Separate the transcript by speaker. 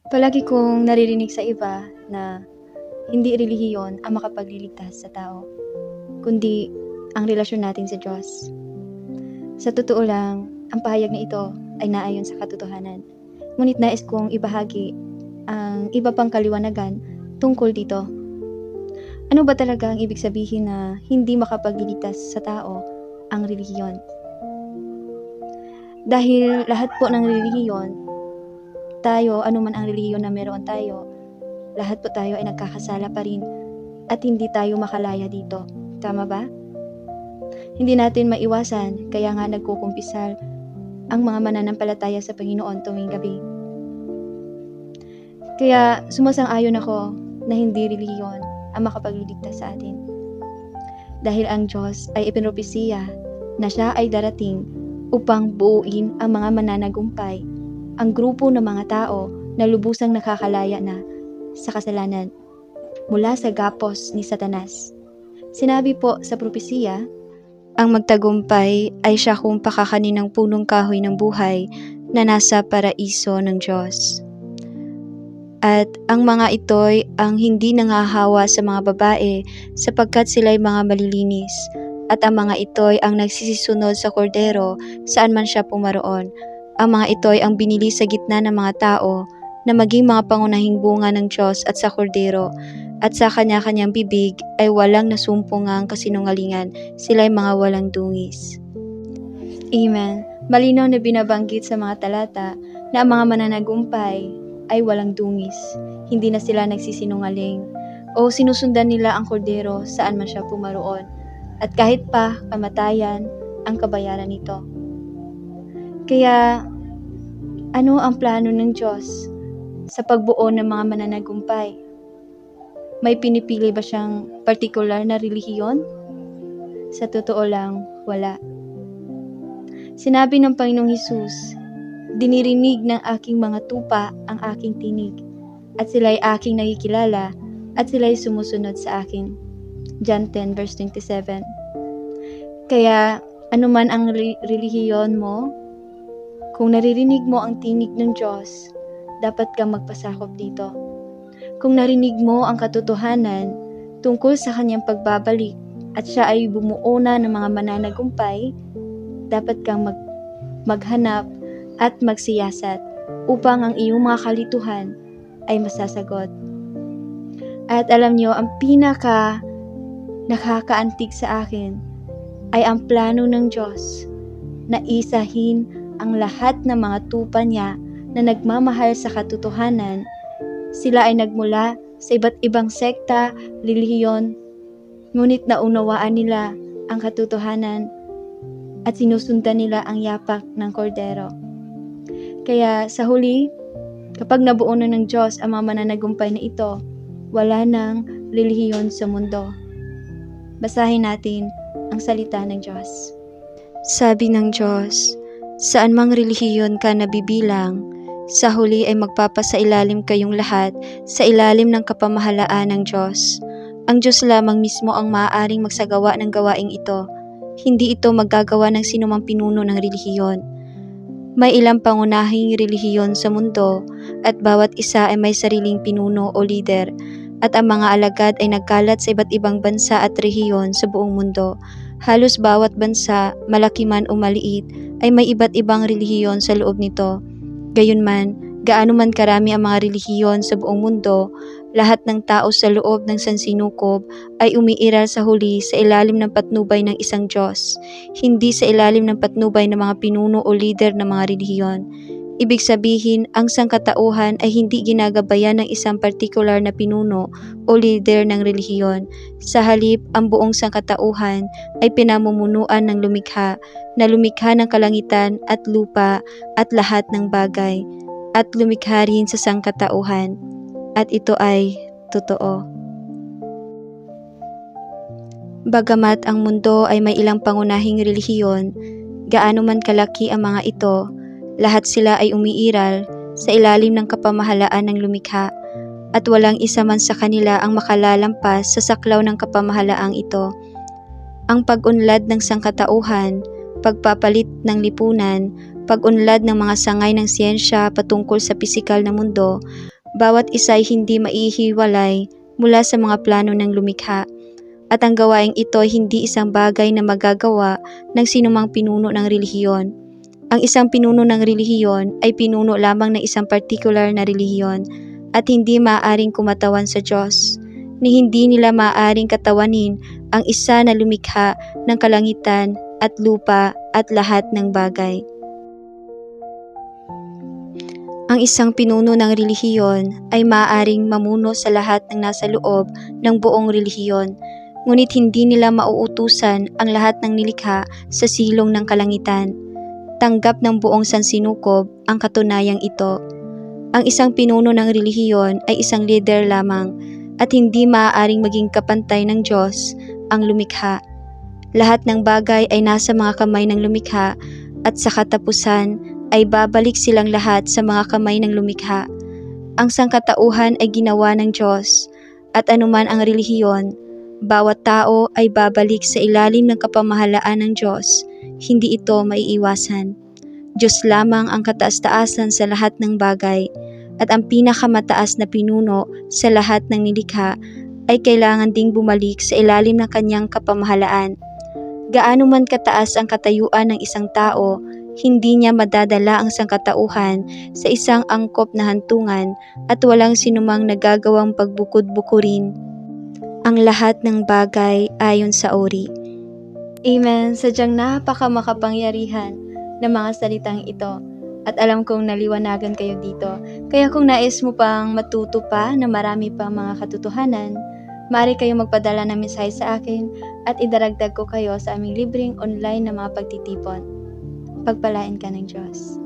Speaker 1: Palagi kong naririnig sa iba na hindi relihiyon ang makapagliligtas sa tao, kundi ang relasyon natin sa Diyos. Sa totoo lang, ang pahayag na ito ay naayon sa katotohanan. Ngunit nais kong ibahagi ang iba pang kaliwanagan tungkol dito. Ano ba talaga ang ibig sabihin na hindi makapagliligtas sa tao ang relihiyon? Dahil lahat po ng relihiyon, tayo, anuman ang relihiyon na meron tayo, lahat po tayo ay nagkakasala pa rin at hindi tayo makalaya dito. Tama ba? Hindi natin maiwasan, kaya nga nagkukumpisal ang mga mananampalataya sa Panginoon tuwing gabi. Kaya sumasang-ayon ako na hindi relihiyon ang makapagliligtas sa atin. Dahil ang Diyos ay ipinropesiya na siya ay darating upang buuin ang mga mananagumpay, ang grupo ng mga tao na lubusang nakakalaya na sa kasalanan mula sa gapos ni Satanas. Sinabi po sa propesiya, ang magtagumpay ay siya kung pakakaninang punong kahoy ng buhay na nasa paraiso ng Diyos. At ang mga ito'y ang hindi nangahawa sa mga babae sapagkat sila'y mga malilinis. At ang mga ito'y ang nagsisisunod sa kordero saan man siya pumaroon. Ang mga ito'y ang binili sa gitna ng mga tao na maging mga pangunahing bunga ng Diyos at sa kordero. At sa kanya-kanyang bibig ay walang nasumpungang kasinungalingan, sila'y mga walang dungis. Amen. Malinaw na binabanggit sa mga talata na ang mga mananagumpay ay walang dungis. Hindi na sila nagsisinungaling o sinusundan nila ang kordero saan man siya pumaroon. At kahit pa kamatayan ang kabayaran nito. Kaya ano ang plano ng Diyos sa pagbuo ng mga mananagumpay? May pinipili ba siyang partikular na relihiyon? Sa totoo lang, wala. Sinabi ng Panginoong Hesus, dinirinig ng aking mga tupa ang aking tinig, at sila'y aking nakikilala, at sila'y sumusunod sa akin. John 10 verse 27. Kaya anuman ang relihiyon mo, kung naririnig mo ang tinig ng Diyos, dapat kang magpasakop dito. Kung narinig mo ang katotohanan tungkol sa kanyang pagbabalik at siya ay bumuo na ng mga mananagumpay, dapat kang maghanap at magsiyasat upang ang iyong mga kalituhan ay masasagot. At alam niyo, ang pinaka nakakaantig sa akin ay ang plano ng Diyos na isahin ang lahat ng mga tupa niya na nagmamahal sa katotohanan. Sila ay nagmula sa iba't ibang sekta, relihiyon, ngunit naunawaan nila ang katotohanan at sinusundan nila ang yapak ng kordero. Kaya sa huli, kapag nabuo na ng Diyos ang mga mananagumpay na ito, wala nang relihiyon sa mundo. Basahin natin ang salita ng Diyos. Sabi ng Diyos, saan mang relihiyon ka nabibilang, sa huli ay magpapasailalim kayong lahat sa ilalim ng kapamahalaan ng Diyos. Ang Diyos lamang mismo ang maaaring magsagawa ng gawaing ito. Hindi ito magagawa ng sinumang pinuno ng relihiyon. May ilang pangunahing relihiyon sa mundo at bawat isa ay may sariling pinuno o lider. At ang mga alagad ay nagkalat sa iba't ibang bansa at rehiyon sa buong mundo. Halos bawat bansa, malaki man o maliit, ay may iba't ibang relihiyon sa loob nito. Gayunman, gaano man karami ang mga relihiyon sa buong mundo, lahat ng tao sa loob ng sansinukob ay umiiral sa huli sa ilalim ng patnubay ng isang Diyos, hindi sa ilalim ng patnubay ng mga pinuno o lider ng mga relihiyon. Ibig sabihin, ang sangkatauhan ay hindi ginagabayan ng isang partikular na pinuno o lider ng relihiyon. Sa halip, ang buong sangkatauhan ay pinamumunuan ng lumikha, na lumikha ng kalangitan at lupa at lahat ng bagay, at lumikha rin sa sangkatauhan. At ito ay totoo. Bagamat ang mundo ay may ilang pangunahing relihiyon, gaano man kalaki ang mga ito, lahat sila ay umiiral sa ilalim ng kapamahalaan ng lumikha at walang isa man sa kanila ang makalalampas sa saklaw ng kapamahalaang ito. Ang pag-unlad ng sangkatauhan, pagpapalit ng lipunan, pag-unlad ng mga sangay ng siyensya patungkol sa pisikal na mundo, bawat isa ay hindi maihiwalay mula sa mga plano ng lumikha. At ang gawaing ito ay hindi isang bagay na magagawa ng sinumang pinuno ng relihiyon. Ang isang pinuno ng relihiyon ay pinuno lamang ng isang partikular na relihiyon at hindi maaaring kumatawan sa Diyos, ni hindi nila maaaring katawanin ang isa na lumikha ng kalangitan at lupa at lahat ng bagay. Ang isang pinuno ng relihiyon ay maaaring mamuno sa lahat ng nasa loob ng buong relihiyon, ngunit hindi nila mauutusan ang lahat ng nilikha sa silong ng kalangitan. Tanggap ng buong sansinukob ang katunayang ito. Ang isang pinuno ng relihiyon ay isang leader lamang at hindi maaaring maging kapantay ng Diyos ang lumikha. Lahat ng bagay ay nasa mga kamay ng lumikha at sa katapusan ay babalik silang lahat sa mga kamay ng lumikha. Ang sangkatauhan ay ginawa ng Diyos at anuman ang relihiyon, bawat tao ay babalik sa ilalim ng kapamahalaan ng Diyos. Hindi ito maiiwasan. Diyos lamang ang kataas-taasan sa lahat ng bagay at ang pinakamataas na pinuno sa lahat ng nilikha ay kailangan ding bumalik sa ilalim ng kanyang kapamahalaan. Gaano man kataas ang katayuan ng isang tao, hindi niya madadala ang sangkatauhan sa isang angkop na hantungan at walang sinumang nagagawang pagbukod-bukurin ang lahat ng bagay ayon sa uri. Amen. Sadyang napakamakapangyarihan ng mga salitang ito. At alam kong naliwanagan kayo dito. Kaya kung nais mo pang matuto pa na marami pang mga katotohanan, maaari kayong magpadala ng mensahe sa akin at idaragdag ko kayo sa aming libreng online na mga pagtitipon. Pagpalain ka ng Diyos.